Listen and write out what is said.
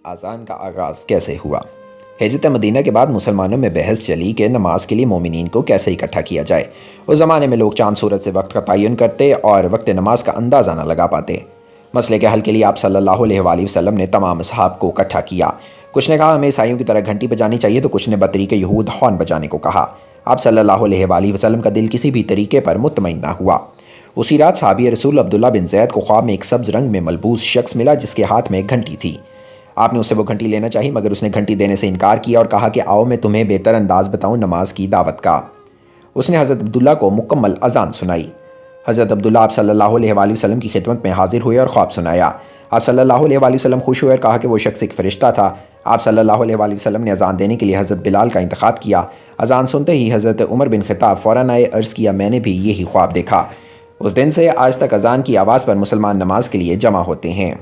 आज़ान का आगाज़ कैसे हुआ? हिजरत मदीना के बाद मुसलमानों में बहस चली कि नमाज के लिए मोमिनीन को कैसे इकट्ठा किया जाए। उस ज़माने में लोग चाँद सूरज से वक्त का तयन करते और वक्त नमाज का अंदाज़ा न लगा पाते। मसले के हल के लिए आप सल्लल्लाहु अलैहि वसल्लम ने तमाम असहाब को इकट्ठा किया। कुछ ने कहा हमें ईसाइयों की तरह घंटी बजानी चाहिए, तो कुछ ने बतरीके यहूद हॉर्न बजाने को कहा। आप सल्लल्लाहु अलैहि वसल्लम का दिल किसी भी तरीके पर मुतमईन न हुआ। उसी रात सहाबी रसूल अब्दुल्ला बिन ज़ैद को ख्वाब में एक सब्ज़ रंग में मलबूस शख्स मिला जिसके हाथ में एक घंटी थी। आपने उससे वो घंटी लेना चाहिए, मगर उसने घंटी देने से इनकार किया और कहा कि आओ मैं तुम्हें बेहतर अंदाज बताऊं नमाज की दावत का। उसने हज़रत अब्दुल्ला को मुकम्मल अजान सुनाई। हज़रत अब्दुल्ला आप सल्लल्लाहु अलैहि वसल्लम की खिदमत में हाजिर हुए और ख्वाब सुनाया। आप सल्लल्लाहु अलैहि वसल्लम खुश हुए और कहा कि वो शख्स एक फ़रिश्ता था। आप सल्लल्लाहु अलैहि वसल्लम ने अजान देने के लिए हज़रत बिलाल का इंतखाब किया। अजान सुनते ही हज़रत उमर बिन ख़त्ताब फ़ौरन आए, अर्ज़ किया मैंने भी यही ख्वाब देखा। उस दिन से आज तक अजान की आवाज़ पर मुसलमान नमाज के लिए जमा होते हैं।